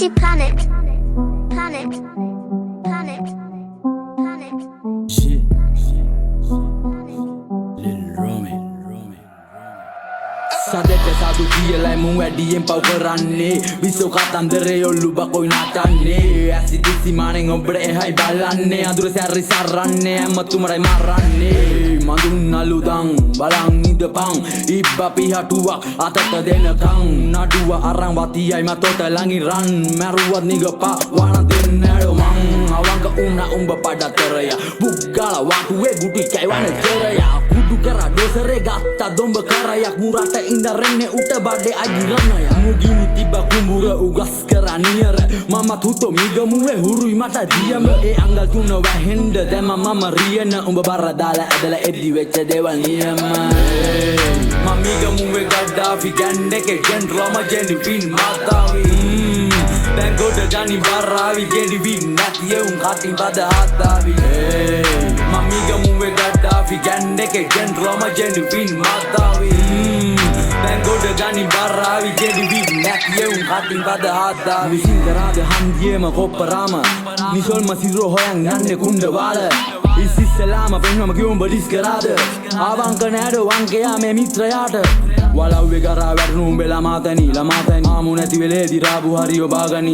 Gucci Planet. Planet. Planet. Planet. Shit. Lil Romy. Sadete sadu කියලා මුන් වැඩියෙන් පව් කරන්නේ විසෝ කතන්දරේ ඔල්ලු බකොයි නටන්නේ ඇසිදිසි මානෙන් ඔබට එහයි බලන්නේ අඳුර සැරි සරන්නේ හැමතුමරයි මරන්නේ මඳුන් අලුදන් බලන් ඉඳපන් ඉබ්බා පිහටුවක් අතට දෙනකන් නඩුව අරන් වතියයි මතොට ළඟින් රන් මැරුවත් නිගපා වණ දෙන්නඩෝ මං අවංක උනා උඹ පඩතරය බුග්ගල වාටුවේ ගුටි කැවන ජරය කුඩු කරා දොසරේ ගත්තා දොඹ කරයක් මුරට ඉඳරන්නේ උට බඩේ අගිරණය මුගිනි තිබ්බ කුඹුර උගස් කරා නියර මම තුතෝ මිගමුවේ හුරුයි මට දියම ඒ අංගල් තුන වැහෙන්ද දැම මම රියන උඹ බර දාලා ඇදලා එද්දි වෙච්ච දේවල් නියම මම මිගමුවේ ගඩාෆි ගන්ඩේ ජෙන්ට්‍රෝම ජෙනි ෆින් මාතාවි දැන් ගොඩ ගනි බරාවි ජෙනි වින් නැතිය උන් කටින් බද හතාවි මම මිගමුවේ ගඩාෆි ගන්ඩේ ජෙන්ට්‍රෝම ජෙනි ෆින් මාතාවි දැන් ගොඩ ගනි බරාවි ජෙනි වින් නැතිය උන් කටින් බද හතාවි සිංගරාද හන්දියේම කොප්පරාම නිසොල්ම සිරෝ හොයන් යන්නේ කුණ්ඩ වාල ඉසිස්සලාම පෙන්වම කිව්වම බඩිස් කරාද ආවංක නෑඩ වංකයා මේ මිත්‍රයාට වලව්වේ කරා වැටුණු උඹේ ළමාතනි ආමු නැති වෙලේ දිරාපු හරි ඔබාගනි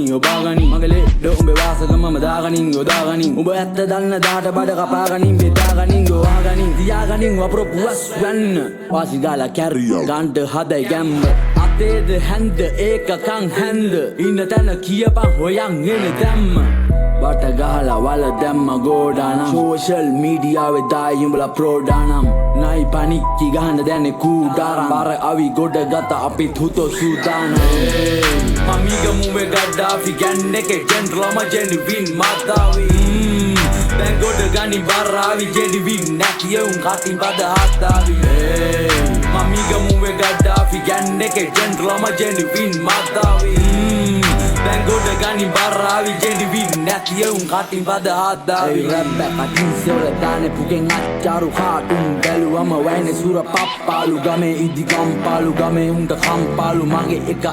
මගේ ලෙඩ උඹේ වාසකමම දාගනින් යොදාගනින් උඹ ඇත්ත දන්න දාට බඩ කපාගනින් බෙදාගනින් යොවාගනින් තියාගනින් වපරපුවස් ගන්න වාසි ගාලා කැරියෝ ගන්ඩ හදයි ගැම්ම අතේද හැන්ද ඒකකං හැන්ද ඉන්න තැන කියපන් හොයන් එන දැම්ම බට ගහලා වල දැම්ම ගෝඩානම් සෝෂල් මීඩියාවේ දායි උඹලා ප්‍රෝඩානම් නයි පනික්කි ගහන්න දැන්නේ කූඩාරම් බර අවි ගොඩ ගත අපිත් හුතෝ සූදානම් මමිගමුවේ ගඩාෆි ගන්ඩේ ජෙන්ට්‍රෝම ජෙනි වින් මාතාවි දැන් ගොඩ ගනි බරාවි ජෙනි වින් නැතිය උන් කටින් බද හතාවි මමිගමුවේ ගඩාෆි ගන්ඩේ ජෙන්ට්‍රෝම ජෙනි වින් මාතාවි දැන් ගොඩ ගනි බරාවි ජෙනි වින් නැතිය උන් කටින් බද හතාවි රැබ්බ කටින් සෙවල දානේ පුගෙන් අච්චාරු කාටුන් බැලුවම වයිනේ සුර පප්පාලු ගමේ ඉදි කම්පාලු ගමේ උන්ට කම්පාලු මගේ එක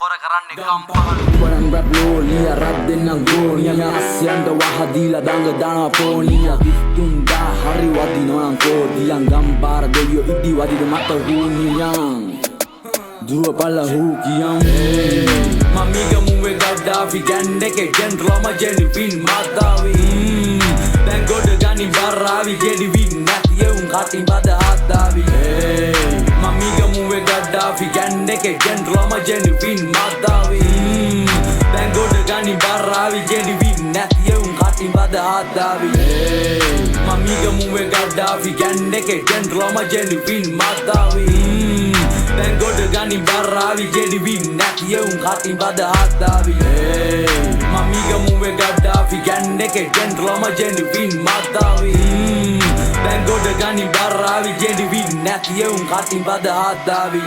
කොර කරන්නේ කම්පාලු උඹනම් රැප් ලෝනියා රැප් දෙන්නම් ගෝනියා අස්යන්ට වහ දීලා දඟ දානවා පෝනියා කිස්තුන් දා හරි වදිනවා කෝදියන් ගම්බාර දෙවියෝ ඉදි වදිද මත හුනියන් දුව පල්ල හූ කියම් මමිගමුවේ ගඩාෆි ගන්ඩේ ජෙන්ට්‍රෝම ජෙනි ෆින් මාතාවි දැන් ගොඩ ගනි බරාවි ජෙනි වින් නැතිය උන් කටින් බද හතාවි මමිගමුවේ ගඩාෆි ගන්ඩේ ජෙන්ට්‍රෝම ජෙනි ෆින් මාතාවි දැන් ගොඩ ගනි බරාවි ජෙනි වින් නැතිය උන් කටින් බද හතාවි මමිගමුවේ ගඩාෆි ගන්ඩේ ජෙන්ට්‍රෝම ජෙනි ෆින් මාතාවි දැන් ගොඩ ගනි බරාවි ජෙනි වින් නැතිය උන් කටින් බද හතාවි මමිගමුවේ ගඩාෆි ගන්ඩේ ජෙන්ට්‍රෝම ජෙනි වින් මාතාවි දැන් ගොඩ ගනි බරාවි ජෙනි වින් නැතිය උන් කටින් බද හතාවි